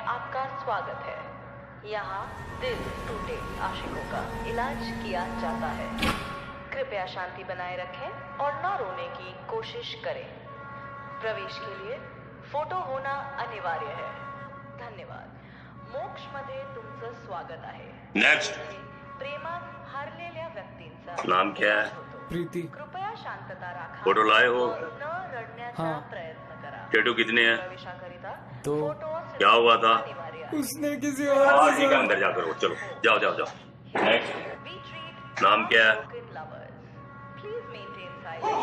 आपका स्वागत है। यहाँ दिल टूटे आशिकों का इलाज किया जाता है। कृपया शांति बनाए रखें और न रोने की कोशिश करें। प्रवेश के लिए फोटो होना अनिवार्य है। धन्यवाद। मोक्षमध्ये तुमचं स्वागत आहे। नेक्स्ट। प्रेमात हरलेल्या व्यक्तींचा नाम क्या है? प्रीति। कृपया शांतता राखा। फोटो लाए हो? न रडण्याचा प्रयत्न करा। टैटू कितने हैं? प्रवेशाकरिता तो फोटो क्या हुआ था? अनिवार्य है। उसने किसी और ठीक है, अंदर जाकर हो। चलो जाओ जाओ जाओ। नेक्स्ट। We treat नाम क्या है? broken lovers. Please maintain silence.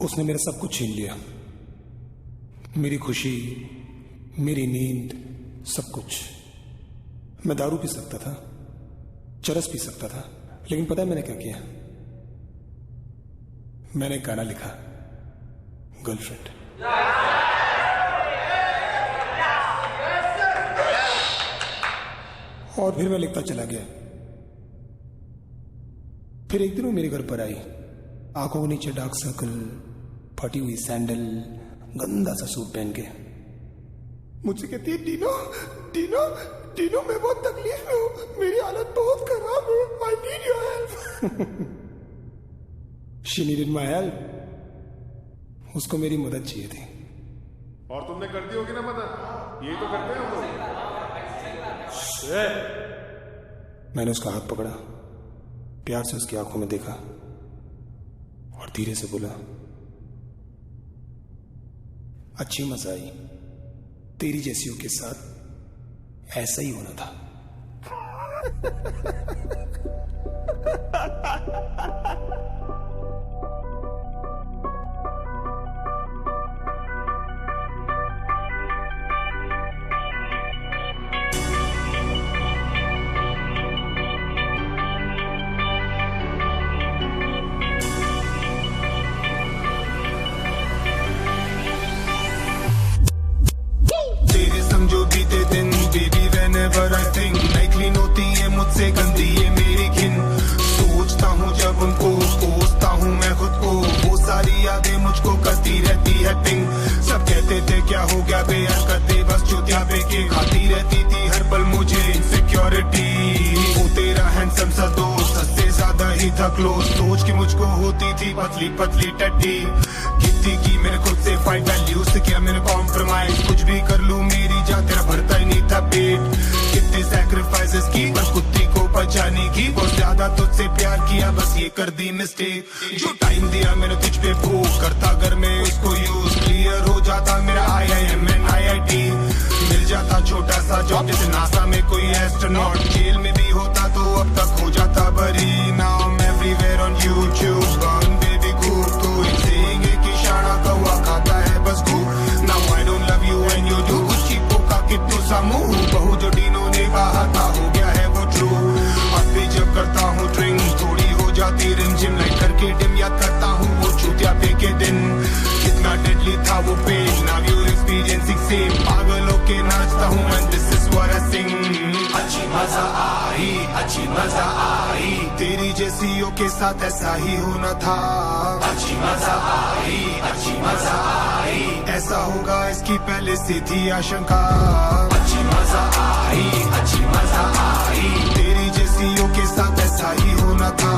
उसने मेरा सब कुछ छीन लिया, मेरी खुशी, मेरी नींद, सब कुछ। मैं दारू पी सकता था, चरस पी सकता था, लेकिन पता है मैंने क्या किया? मैंने एक गाना लिखा, गर्लफ्रेंड। और फिर मैं लिखता चला गया। फिर एक दिन वो मेरे घर पर आई, आंखों के नीचे डार्क सर्कल, फटी हुई सैंडल, गंदा सा सूट पहन के मुझसे कहती है, डीनो डीनो डीनो मैं बहुत तकलीफ में हूं, मेरी हालत बहुत खराब है, I need your help. She needed my help. उसको मेरी मदद चाहिए थी। और तुमने कर दी होगी ना मदद, यही तो करते हैं हम लोग। मैंने उसका हाथ पकड़ा, प्यार से उसकी आंखों में देखा और धीरे से बोला, अच्छी मजा आई, तेरी जैसियों के साथ ऐसा ही होना था। जो बीते दिन baby whenever I think night clean होती है मुझसे गंदी ये मेरी घिन। सोचता हूँ जब उनको, कोसता हूँ मैं खुद को, वो सारी यादें मुझको करती रहती है पिंग। सब कहते थे क्या हो गया बे, करते बस चुतिया बे के, खाती रहती थी हर पल मुझे इनसिक्योरिटी। वो तेरा हैंडसम सा दोस्त, सबसे ज्यादा ही था क्लोज, सोच की मुझको होती थी पतली पतली टट्टी। कितनी की मैंने खुद से फाइट, वैल्यूज से किया मैंने कॉम्प्रोमाइज, कुछ भी कर लूं मेरी जा तेरा भरता ही नहीं था पेट। कितने सैक्रिफाइसेस की बस कुत्ती को बचाने की, बहुत ज्यादा तुझसे प्यार किया बस ये कर दी मिस्टेक। जो टाइम दिया मैंने तुझ पे वो करता, अगर मैं उसको यूज क्लियर हो जाता मेरा IIM and IIT। मिल जाता छोटा सा जॉब जैसे नासा में कोई एस्ट्रोनॉट, जेल में भी होता तो अब तक हो जाता बरी। Now I'm everywhere on YouTube, gone baby cool, तो saying कि शाना कौवा खाता है बस गू। Now I don't love you and you do, कुछ चीपों का कितनों सा मुंह, बहु जो डीनो ने कहा था हो गया है वो ट्रू। अब भी जब करता हूँ ड्रिंक थोड़ी हो जाती रिमझिम, लाइट करके डिम याद करता हूँ वो चूतिया पे के दिन। कितना डेडली था वो pen, now you experiencing same, पागलों के नाचता हूँ and this is what I sing। अच्छी मजा आई, अच्छी मजा आई, तेरी जैसियों के साथ ऐसा ही होना था। अच्छी मजा आई, अच्छी मजा आई, ऐसा होगा इसकी पहले से थी आशंका। अच्छी मजा आई, अच्छी मजा आई, तेरी जैसियों के साथ ऐसा ही होना था।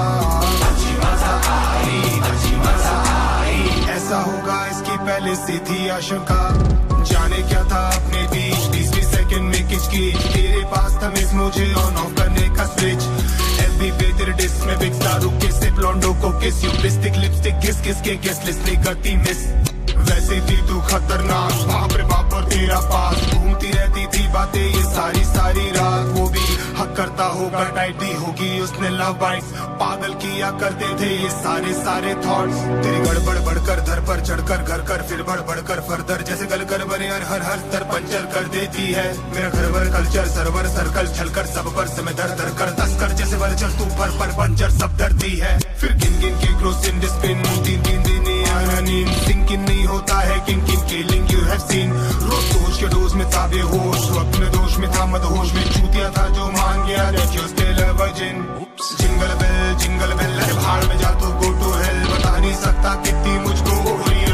अच्छी मजा आई, अच्छी मजा आई, ऐसा होगा इसकी पहले से थी आशंका। जाने क्या था अपने बीच 20 सेकंड में किचकिच, तेरे पास था मिस मुझे ऑन ऑफ करने का स्विच। FB पे तेरे डिस्क में बिकता रुक के सिर्फ लॉन्डो को किस, यू लिपस्टिक घिस घिस के गेस्ट लिस्ट नहीं करती मिस। वैसे थी तू खतरनाक, बाप रे बाप और तेरा पास, घूमती रहती थी बातें ये सारी सारी रात। वो भी हक करता होगा, टाइट दी होगी उसने लव बाइट्स, पागल किया करते थे ये सारे सारे थॉट्स। तेरी गड़बड़ बढ़कर धर पर चढ़कर घर कर, फिर बढ़ कर फर्दर, जैसे गल कर बने हर स्तर पंचर कर देती है मेरा घर भर कल्चर। सर्वर सर्कल छलकर सब पर समय दर दर कर तस्कर, जैसे वर चल तू पर पंचर सब डरती है। फिर गिन गिन के क्रोस इन डिस्पिन, तीन तीन दिन आना नींद, सिंकिंग नहीं होता है किन किन किलिंग यू हैव सीन। रोज सोच के डोज में था बेहोश, वक्त में दोष में था मदहोश में, चूतिया था जो मान गया that you're still a virgin। Jingle bell अरे भाड़ में जा तू, गो टू हेल, बता नहीं सकता कितनी मुझको हो रही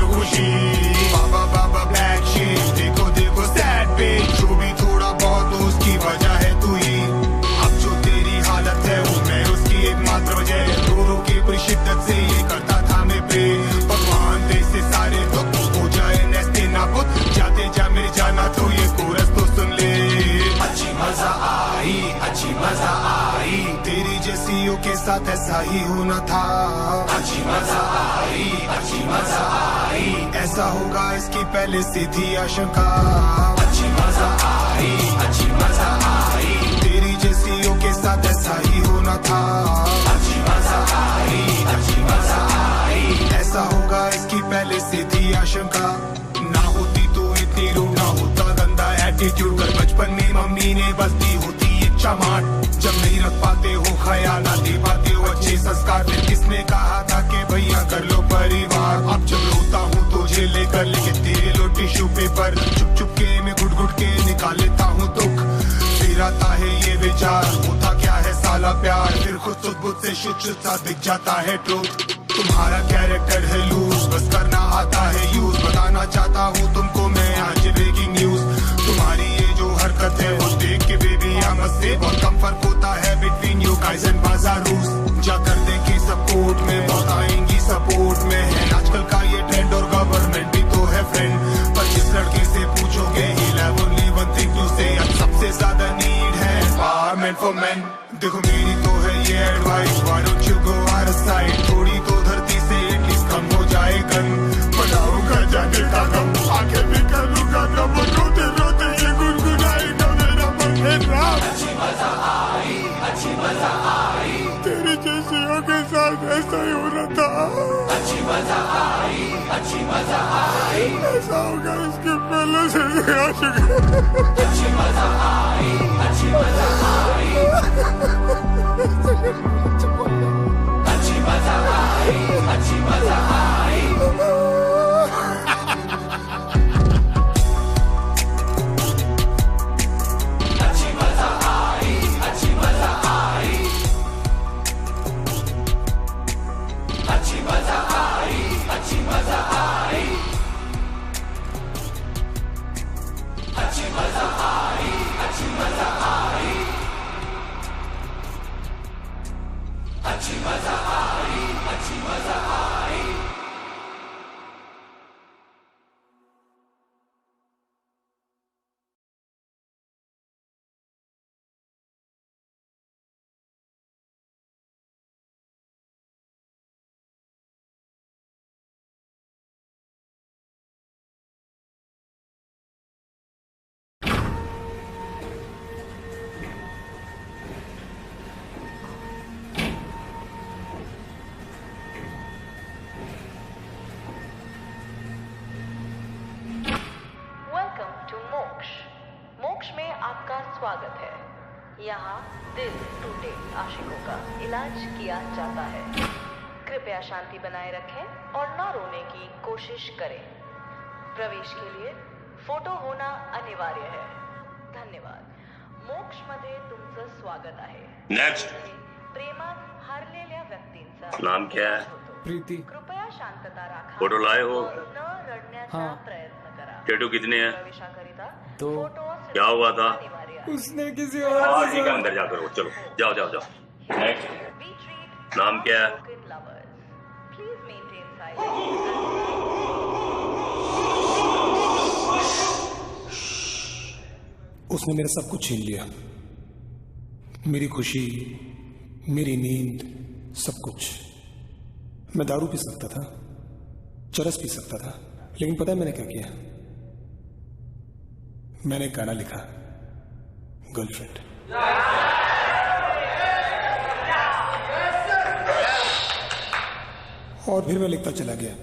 साथ ऐसा ही होना था। अच्छी मजा आई, अच्छी मजा आई, ऐसा होगा इसकी पहले से थी आशंका। अच्छी मजा आई, अच्छी मजा आई, तेरी जैसियों के साथ ऐसा ही होना था। अच्छी मजा आई, अच्छी मजा आई, ऐसा होगा इसकी पहले से थी आशंका। ना होती तो इतनी रूप, ना होता गंदा एटीट्यूड, कर बचपन में मम्मी ने बस दी होती एक चमाट। जब नहीं रख पाते हो ख्याल, ना दे पाते हो अच्छे संस्कार, फिर किसने कहा था कि भैया कर लो परिवार। अब जब रोता हूँ तो झेले कर लेके तेरे लो टिश्यू पेपर, चुप चुप के मैं घुट घुट के निकाल लेता हूँ दुख। फिर आता है ये विचार, होता क्या है साला प्यार, फिर खुद सुध बुध से शुद्ध सा दिख जाता है ट्रूथ। तुम्हारा कैरेक्टर है लूज, बस करना आता है यूज, बताना चाहता हूँ तुमको मैं आज ब्रेकिंग न्यूज। तुम्हारी ये जो हरकत है वो देख के बेबी मत से बहुत कम फर्क होता है बिटवीन यू गाइस एंड बाजारूस। जा कर देंगे सपोर्ट में, बहुत आएंगी सपोर्ट में, है आजकल का ये ट्रेंड और गवर्नमेंट भी तो है फ्रेंड। पर जिस लड़के से पूछोगे he'll have only one thing to say, अब सबसे ज्यादा नीड है empowerment for men। देखो मेरी तो है ये advice, why don't you go out of sight, थोड़ी तो धरती से एटलीस्ट कम हो जाए गन। बनाऊंगा जाने का गम, आंखें भी करूंगा गम, रोते रोते ये गुनगुनाएगा मेरा मन है राम। अच्छी मजा आई, अच्छी मजा आई, तेरे जैसियों के साथ ऐसा ही होना था। अच्छी मजा आई, अच्छी मजा आई, ऐसा होगा इसके पहले से आ चुका। अच्छी मजा आई, अच्छी मजा आई, अच्छी मजा आई, अच्छी मजा आई। अच्छी मजा आई, अच्छी मजा आई, अच्छी मजा आई, अच्छी मजा आई, अच्छी मजा आई, अच्छी मजा आई, अच्छी मजा आई, अच्छी मजा आई। मोक्ष में आपका स्वागत है। यहाँ दिल टूटे आशिकों का इलाज किया जाता है। कृपया शांति बनाए रखें और न रोने की कोशिश करें। प्रवेश के लिए फोटो होना अनिवार्य है। धन्यवाद। मोक्ष मध्ये तुमचं स्वागत आहे। नेक्स्ट। प्रेमात हरलेल्या व्यक्तींचा नाम क्या है? प्रीति। कृपया शांतता राखा। फोटो लाए हो? न रडण्याचा प्रयत्न करा। टेटू कितने हैं? प्रवेशाकरिता दो। क्या हुआ था? उसने किसी और ठीक है, अंदर जाकर हो। चलो जाओ जाओ जाओ। नेक्स्ट। नाम क्या है? उसने मेरा सब कुछ छीन लिया, मेरी खुशी, मेरी नींद, सब कुछ। मैं दारू पी सकता था, चरस पी सकता था, लेकिन पता है मैंने क्या किया? मैंने एक गाना लिखा, गर्लफ्रेंड। और फिर मैं लिखता चला गया।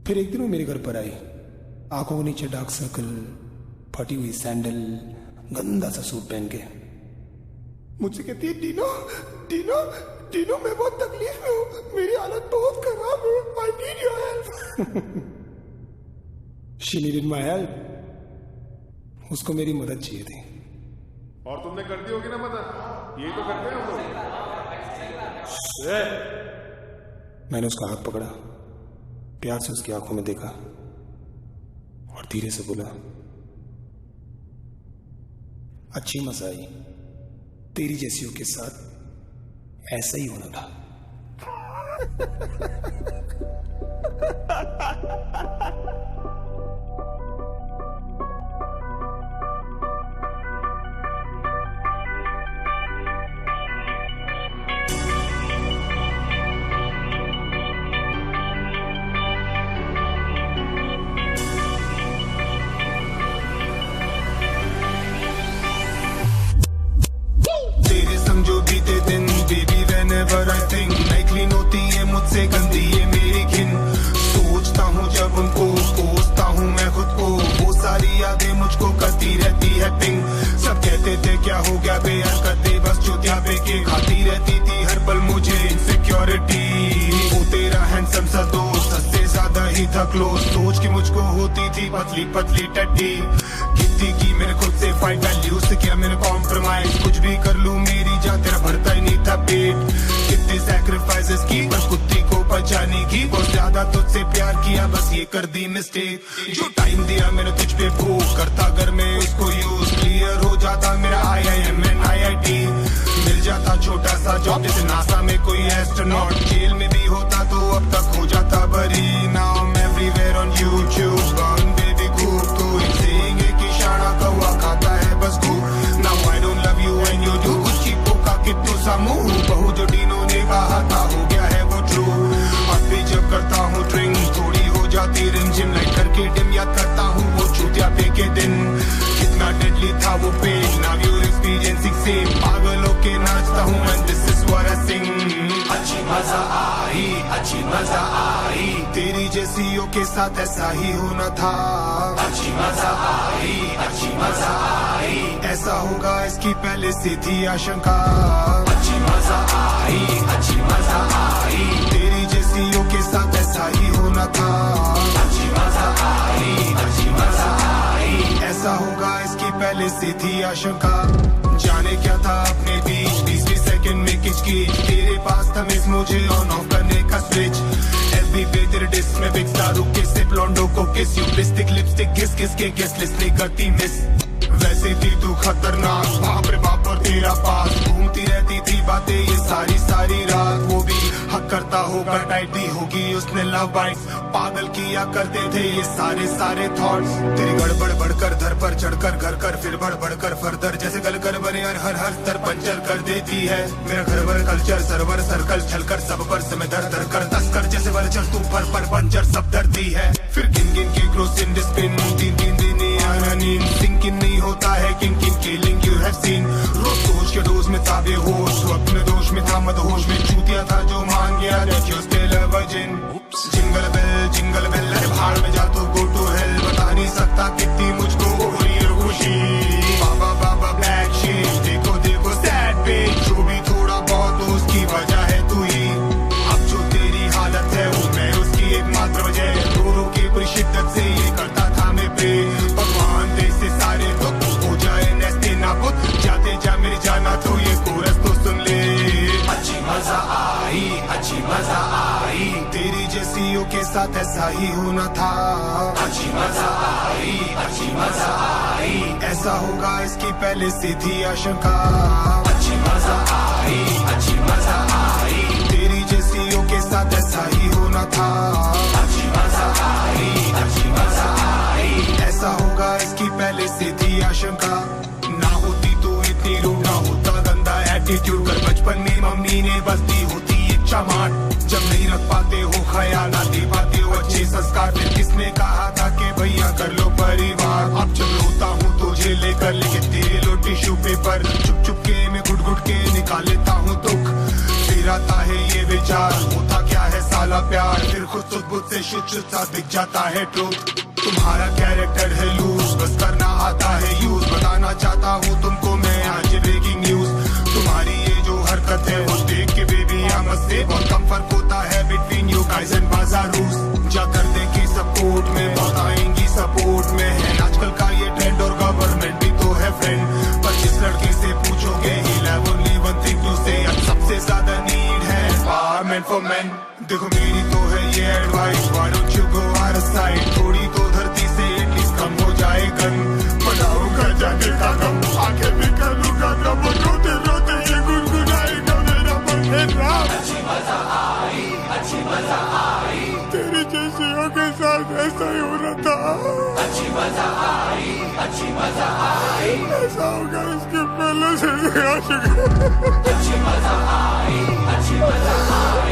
फिर एक दिन वो मेरे घर पर आई, आंखों के नीचे डार्क सर्कल, फटी हुई सैंडल, गंदा सा सूट पहन के मुझसे कहती है, डीनो डीनो डीनो मैं बहुत तकलीफ में हूं, मेरी हालत बहुत खराब है, I need your help. She needed my help. उसको मेरी मदद चाहिए थी। और तुमने कर दी होगी ना मदद, यही तो करते हैं हम लोग। मैंने उसका हाथ पकड़ा, प्यार से उसकी आंखों में देखा और धीरे से बोला, अच्छी मजा आई, तेरी जैसियों के साथ ऐसा ही होना था। क्या हो गया बेहरकतें बस चुतिया पे के खाती रहती थी हर पल मुझे इनसिक्योरिटी। वो तेरा हैंडसम सा दोस्त सबसे ज्यादा ही था क्लोज, सोच के मुझको होती थी पतली पतली टट्टी। कितनी की मैंने खुद से फाइट, वैल्यूज से किया मैंने कॉम्प्रोमाइज, कुछ भी कर लूं मेरी जा तेरा भरता ही नहीं था पेट। कितने सैक्रिफाइसेस की बस कुत्ती को बचाने की, बहुत ज्यादा तुझसे प्यार किया बस ये कर दी मिस्टेक। जो टाइम दिया मैंने तुझ पे वो करता अगर मैं उसको यूज, क्लियर हो जाता मेरा IIM and IIT। मिल जाता छोटा सा जॉब जैसे नासा में कोई एस्ट्रोनॉट, जेल में भी होता तो अब तक हो जाता बरी। Now I'm everywhere on YouTube, gone baby खूब तो इसेंगे कि शाना कौवा खाता है बस खूब। Now I don't love you and you do, कुछ चीपों का कितनों सा मुंह, बहु जो डीनों ने कहा था हो गया है वो ट्रू। अब भी जब करता हूँ ड्रिंक थोड़ी हो जाती रिमझिम, लाइट करके डिम याद करता हूँ वो चूतिया पे के दिन। कितना डेडली था वो pen, now you're experiencing same, पागलों के नाचता हूँ and this is what I sing। अच्छी मजा आई तेरी जैसियों के साथ ऐसा ही होना था। अच्छी मजा आई ऐसा होगा इसकी पहले से थी आशंका। अच्छी मजा आई तेरी जैसियों के साथ ऐसा ही होना था। अच्छी मजा आई ऐसा होगा इसकी पहले से थी आशंका। जाने क्या था अपने बीच 20 सेकंड में किचकिच, तेरे पास था मिस मुझे ऑन ऑफ करने का स्विच। FB पे तेरे डिस्क में बिग स्टार रुक के सिर्फ लॉन्डो को किस, यू लिपस्टिक किस किस के गेस्ट लिस्ट नहीं करती मिस। वैसे थी तू खतरनाक बाप रे बाप और तेरा पास घूमती रहती थी बातें ये सारी रात। वो भी हक करता होगा टाइट दी होगी उसने लव बाइट्स, पागल किया करते थे ये सारे थॉट्स। तेरी गड़बड़ बढ़कर धर पर चढ़कर घर कर फिर बढ़ कर फर्दर, जैसे गल कर बने और हर स्तर पंचर कर देती है। मेरा घर भर कल्चर सर्वर सर्कल छलकर सब पर समय दर कर तस्कर जैसे वल्चर तू पर पंचर सब डरती है। फिर गिन के क्रोस इन डिस्पिन तीन दिन आना नींद सिंकिंग नहीं होता है किन किलिंग यू हैव सीन। रोज सोच के डोज में था बेहोश, वक्त में दोष में था मदहोश में, चूतिया था जो मान गया that you still a virgin. Jingle bell अरे भाड़ में जा तो गो टू हेल, बता नहीं सकता कितनी मुझको हो रही है खुशी। बाबा ब्लैक शीट देखो सैड पेज, जो भी थोड़ा बहुत हो उसकी वजह है तू ही। अब जो तेरी हालत है वो मैं उसकी एकमात्र वजह, रो के पूरी शिद्दत से ये करता था मैं पे। भगवान दे से सारे दुख हो जाए नस्ते नाबुद, जाते जा मेरी जाना तो ये कोरस तो सुन ले। अच्छी मजा आई तेरी जैसियों के साथ ऐसा ही होना था। अच्छी मजा आई ऐसा होगा इसकी पहले से थी आशंका। अच्छी मजा आई तेरी जैसियों के साथ ऐसा ही होना था। अच्छी मजा आई ऐसा होगा इसकी पहले से थी आशंका। ना होती तो इतनी रूड, ना होता गंदा एटीट्यूड, कर बचपन में मम्मी ने बस दी होती एक चमाट। जब नहीं रख पाते हो ख्याल ना दे पाते हो अच्छे संस्कार, फिर किसने कहा था कि भैया कर लो परिवार। अब जब रोता हूँ तुझे लेकर लेके तेरे लो टिश्यू पेपर, चुप के मैं घुट के निकाल लेता हूँ दुख। फिर आता है ये विचार होता क्या है साला प्यार, फिर खुद बुद्ध से शुद्ध सा दिख जाता है ट्रूथ। तुम्हारा कैरेक्टर है लूज, बस करना आता है यूज, बताना चाहता हूँ तुमको मैं आज ब्रेकिंग न्यूज। तुम्हारी ये जो हरकत है वो देख के बेबी आमद से बहुत कम फर्क होता है बिटवीन यू गाइस एंड बाजारूस। जा कर देखे सपोर्ट में बहुत आएंगी सपोर्ट में है आजकल का ये ट्रेंड, और गवर्नमेंट भी तो है फ्रेंड। पर जिस लड़के से पूछोगे he'll have only one thing to say, अब सबसे ज्यादा नीड है empowerment for men। देखो मेरी तो है ये advice, why don't you go out of sight, थोड़ी तो धरती से एटलीस्ट कम हो जाए गन। बनाऊंगा जाने का गम आगे भी करूंगा रब, रोते रोते ये गुनगुनाएगा मेरा मन है राम। अच्छी मजा आई तेरी जैसियों के साथ ऐसा ही हो रहा था। अच्छी मजा आई ऐसा होगा इसके पहले से आशिक। अच्छी मजा आई अच्छी मजा आई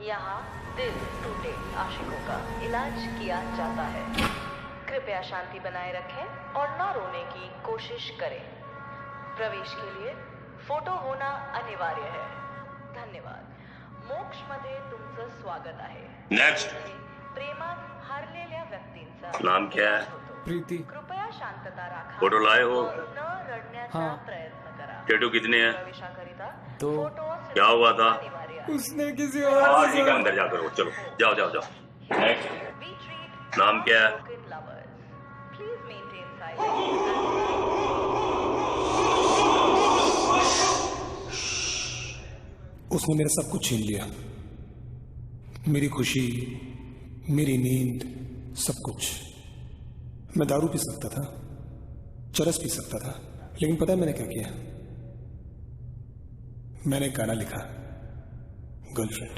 यहाँ दिल टूटे आशिकों का इलाज किया जाता है। कृपया शांति बनाए रखें और न रोने की कोशिश करें। प्रवेश के लिए फोटो होना अनिवार्य है। धन्यवाद। मोक्षमध्ये तुमचं स्वागत आहे। नेक्स्ट। प्रेमात हरलेल्या व्यक्तींचा नाम क्या है? प्रीति। कृपया शांतता राखा। फोटो लाए हो? न रडण्याचा प्रयत्न करा। टैटू कितने हैं? प्रवेशाकरिता दो। फोटो क्या हुआ था? अनिवार्य है। उसने किसी और और ठीक है, अंदर जाकर हो। चलो जाओ जाओ जाओ। नेक्स्ट। We treat नाम क्या है? broken lovers. Please maintain silence. उसने मेरा सब कुछ छीन लिया, मेरी खुशी, मेरी नींद, सब कुछ। मैं दारू पी सकता था, चरस पी सकता था, लेकिन पता है मैंने क्या किया? मैंने गाना लिखा, गर्लफ्रेंड।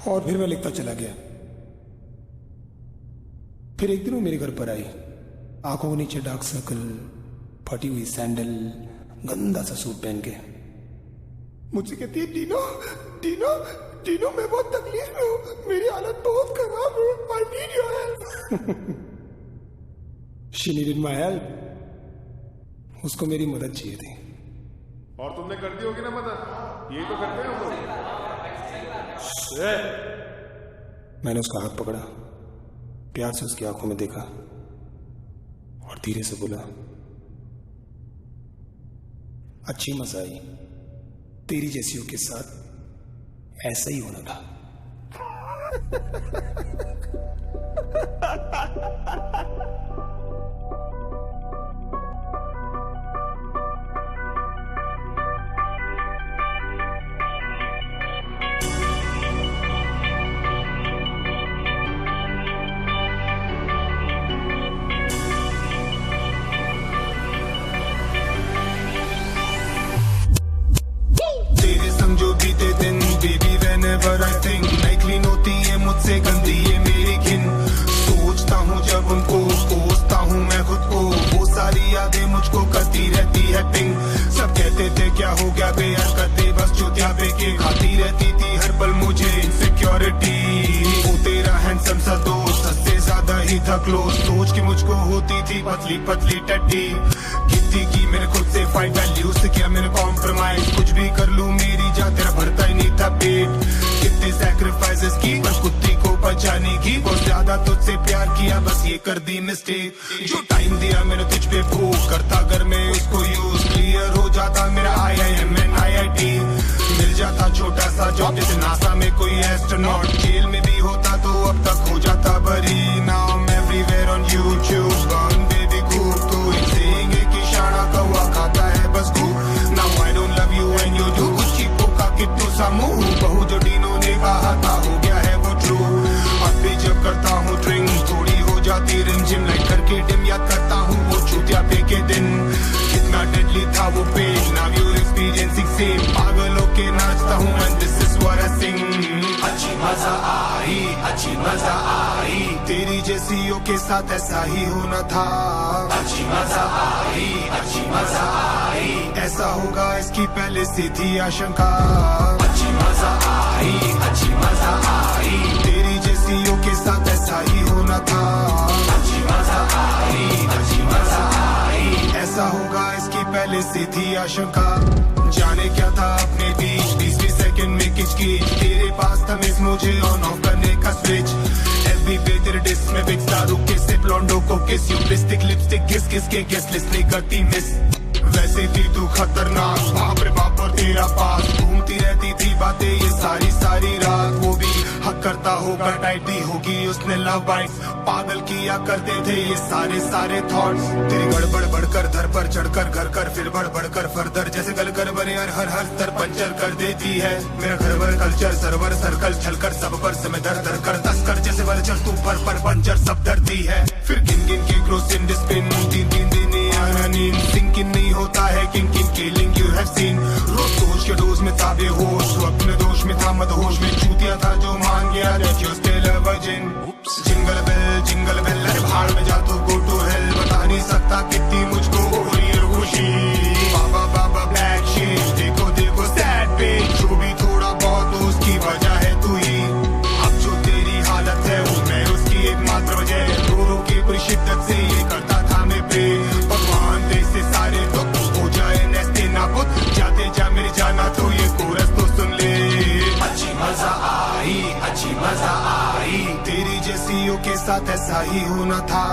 और फिर मैं लिखता चला गया। फिर एक दिन वो मेरे घर पर आई, आंखों के नीचे डार्क सर्कल, फटी हुई सैंडल, गंदा सा सूट पहन के मुझसे कहती है, डीनो डीनो डीनो, मैं बहुत तकलीफ में हूं, मेरी हालत बहुत खराब है, I need your help. She needed my help. उसको मेरी मदद चाहिए थी। और तुमने कर दी होगी ना मदद, यही तो करते हैं हम लोग। मैंने उसका हाथ पकड़ा, प्यार से उसकी आंखों में देखा और धीरे से बोला, अच्छी मजा आई, तेरी जैसियों के साथ ऐसा ही होना था। Whenever I think नहीं क्लीन होती है मुझसे गंदी ये मेरी घिन। सोचता हूँ जब उनको, कोसता हूँ मैं खुद को, वो सारी यादें मुझको करती रहती है पिंग। सब कहते थे क्या हो गया बेहरकतें, बस चुतिया के खाती रहती थी हर पल मुझे इनसिक्योरिटी। वो तेरा हैंडसम सा दोस्त सबसे ज्यादा ही था क्लोज, सोच के मुझको होती थी पतली पतली टट्टी। कितनी की मैंने खुद से फाइट, वैल्यूज से किया मैंने कॉम्प्रोमाइज, कुछ भी कर लूं मेरी जा तेरा भरता ही नहीं था पेट। कितने सैक्रिफाइसेस की बस कुत्ती को बचाने की, बहुत ज्यादा तुझसे प्यार किया बस ये कर दी मिस्टेक। जो टाइम दिया मैंने तुझ पे प्रूव करता, अगर मैं उसको यूज क्लियर हो जाता मेरा IIM and IIT। मिल जाता छोटा सा जॉब जैसे नासा में कोई एस्ट्रोनॉट, जेल में भी होता तो अब तक हो जाता बरी। Now I'm everywhere on YouTube, gone baby cool, तो saying है कि शाना कौवा खाता है बस खूब। Now I don't love you and you do, कुछ चीपों का कितनों सा मुंह, बहु जो डीनो ने कहा था हो गया है वो ट्रू। अब भी जब करता हूँ ड्रिंक थोड़ी हो जाती रिमझिम, लाइट करके डिम याद करता हूँ वो चूतिया पे के दिन। कितना डेडली था वो pen, now you're experiencing same। पागल होके नाचता हूँ and this is what I sing। अच्छी मजा आई, अच्छी मजा आई, तेरी जैसियों के साथ ऐसा ही होना था। अच्छी मजा आई, अच्छी मजा आई, ऐसा होगा इसकी पहले से थी आशंका। अच्छी मजा आई, अच्छी मजा आई, तेरी जैसियों के साथ ऐसा ही होना था। अच्छी मजा आई, अच्छी मजा आई, ऐसा होगा इसकी पहले से थी आशंका। जाने क्या था अपने बीच 20 सेकंड में किचकिच, तेरे पास था मिस मुझे ऑन ऑफ करने का स्विच। FB पे तेरे डिस्क में बिकता रुक के से ब्लोंडो को किस, यू लिपस्टिक किस किस के गेस लिस्ट नहीं करती मिस। वैसे थी तू खतरनाक, बाप रे बाप और तेरा पास, घूमती रहती थी बातें ये सारी सारी रात। वो भी हक करता होगा, टाइट दी होगी उसने लव बाइट, पागल किया करते थे ये सारे सारे थॉट्स। तेरी गड़बड़ बढ़कर धर पर चढ़कर घर कर, फिर बढ़ कर फर्दर, जैसे गल कर बने हर हर स्तर पंचर कर देती है मेरा घर भर कल्चर। सर्वर सर्कल छलकर सब पर समय दर दर कर तस्कर, जैसे वर्चर तू पर पंचर सब डरती है। फिर गिन गिन के क्रोस इन डिस्पिन, तीन तीन दिन आना नींद, सिंकिंग नहीं होता है king king killing you have seen. रोज सोच के डोज में था बेहोश, वक्त में दोष में था मदहोश में, चूतिया था जो मान गया देखियो still a virgin. Jingle bell अरे भाड़ में जा तू गो टू हेल, बता नहीं सकता कितनी मुझको हो रही है खुशी। बाबा बाबा साथ ऐसा ही होना था।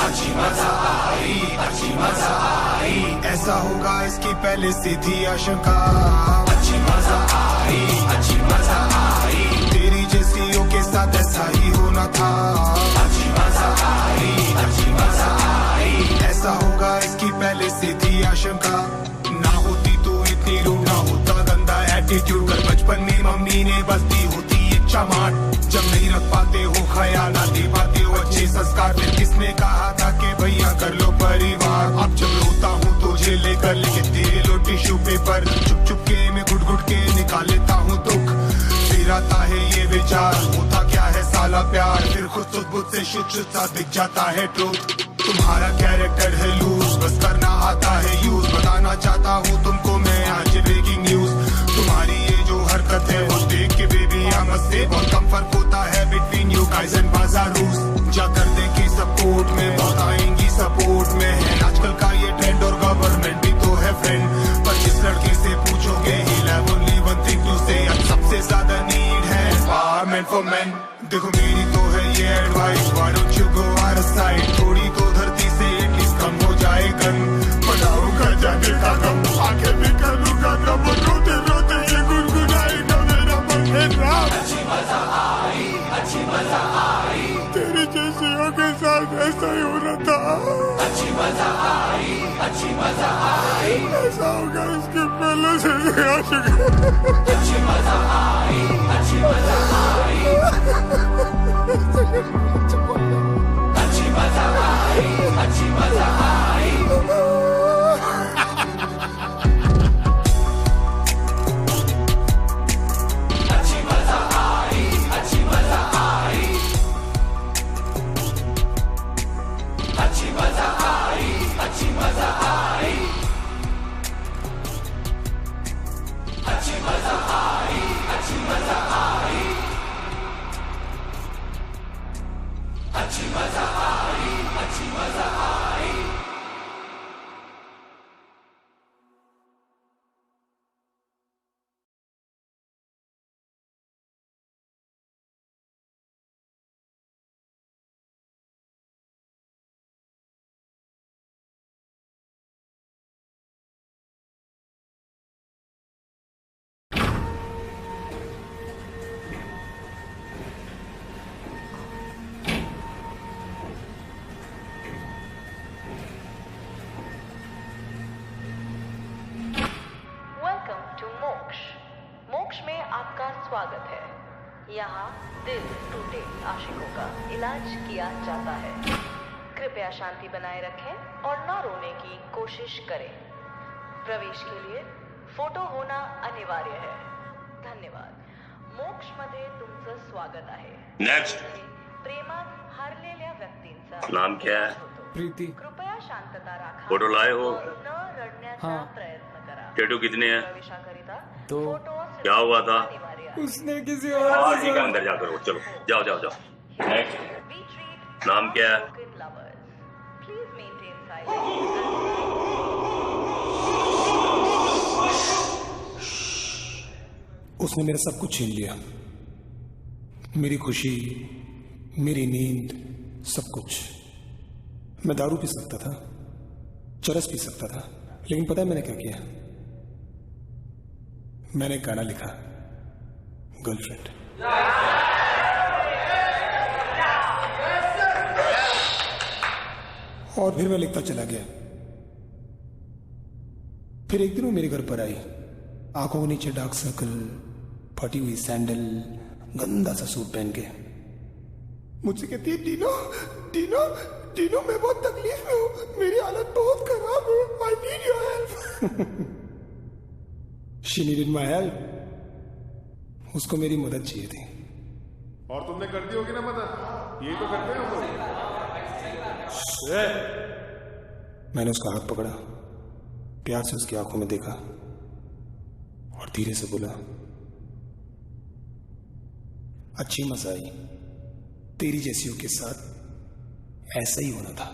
अच्छी मजा आई, अच्छी मजा आई, ऐसा होगा इसकी पहले से थी आशंका। अच्छी मजा आई, अच्छी मजा आई, तेरी जैसियों के साथ ऐसा ही होना था। अच्छी मजा आई, अच्छी मजा आई, ऐसा होगा इसकी पहले से थी आशंका। ना होती तो इतनी रो, ना होता गंदा एटीट्यूड, कर बचपन में मम्मी ने बस दी होती इच्छा मार। जब नहीं रख पाते हो ख्याल, आते पाते हो अच्छे संस्कार, फिर किसने कहा था कि भैया कर लो परिवार। अब जब रोता हूँ तो झेले कर लेके दे लो टिश्यू पेपर, चुप चुप के मैं घुट घुट के निकाल लेता हूँ दुख। फिर आता है ये विचार, होता क्या है साला प्यार, फिर खुद सुध बुध से शुद्ध सा दिख जाता है ट्रूथ। तुम्हारा कैरेक्टर है लूज, बस करना आता है यूज, बताना चाहता हूँ तुमको मैं आज ब्रेकिंग न्यूज। तुम्हारी ये जो हरकत है वो देख के बेबी आमद से बहुत कम फर्क होता है बिटवीन यू गाइस एंड बाजारूस। जा कर दे की सपोर्ट में बहुत आएंगी सपोर्ट में, है आजकल का ये ट्रेंड और गवर्नमेंट भी तो है फ्रेंड। पर जिस लड़के से पूछोगे he'll have only one thing to say, अब सबसे ज्यादा नीड है empowerment for men। देखो मेरी तो है ये advice, why don't you go out of sight, थोड़ी तो धरती से एटलीस्ट कम हो जाए गन। बनाऊंगा जाने का गम, आगे भी करूंगा गम, रोते रोते ये गुनगुनाएगा मेरा मन है राम। अच्छी मजा आई, अच्छी मजा आई, तेरी जैसियों के साथ ऐसा ही हो रहा था। अच्छी मजा आई, अच्छी मजा आई, ऐसा होगा इसके पहले से आशिक। अच्छी मजा आई, अच्छी मजा आई, अच्छी मजा आई, अच्छी मजा आई। अच्छी मजा आई, अच्छी मजा आई, अच्छी मजा आई, अच्छी मजा आई, अच्छी मजा आई, अच्छी मजा आई, अच्छी मजा आई, अच्छी मजा आई। मोक्ष में आपका स्वागत है। यहाँ दिल टूटे आशिकों का इलाज किया जाता है। कृपया शांति बनाए रखें और न रोने की कोशिश करें। प्रवेश के लिए फोटो होना अनिवार्य है। धन्यवाद। मोक्ष मध्ये तुमचं स्वागत आहे। नेक्स्ट। प्रेमात हरलेल्या व्यक्तींचा नाम क्या है? प्रीति। कृपया शांतता राखा। फोटो लाए हो? न रडण्याचा प्रयत्न करा। टैटू कितने हैं? प्रवेशाकरिता तो क्या हुआ था? उसने किसी और ठीक है, अंदर जाकर हो। चलो जाओ जाओ जाओ। नेक्स्ट। नाम क्या है? उसने मेरा सब कुछ छीन लिया, मेरी खुशी, मेरी नींद, सब कुछ। मैं दारू पी सकता था, चरस पी सकता था, लेकिन पता है मैंने क्या किया? मैंने गाना लिखा, गर्लफ्रेंड। और फिर मैं लिखता चला गया। फिर एक दिन वो मेरे घर पर आई, आंखों के नीचे डार्क सर्कल, फटी हुई सैंडल, गंदा सा सूट पहन के मुझसे कहती है, डीनो डीनो डीनो मैं बहुत तकलीफ में हूं, मेरी हालत बहुत खराब है, I need your help. She needed my help. उसको मेरी मदद चाहिए थी। और तुमने कर दी होगी ना मदद, यही तो करते हैं हम लोग। मैंने उसका हाथ पकड़ा, प्यार से उसकी आंखों में देखा और धीरे से बोला, अच्छी मजा आई, तेरी जैसियों के साथ ऐसा ही होना था।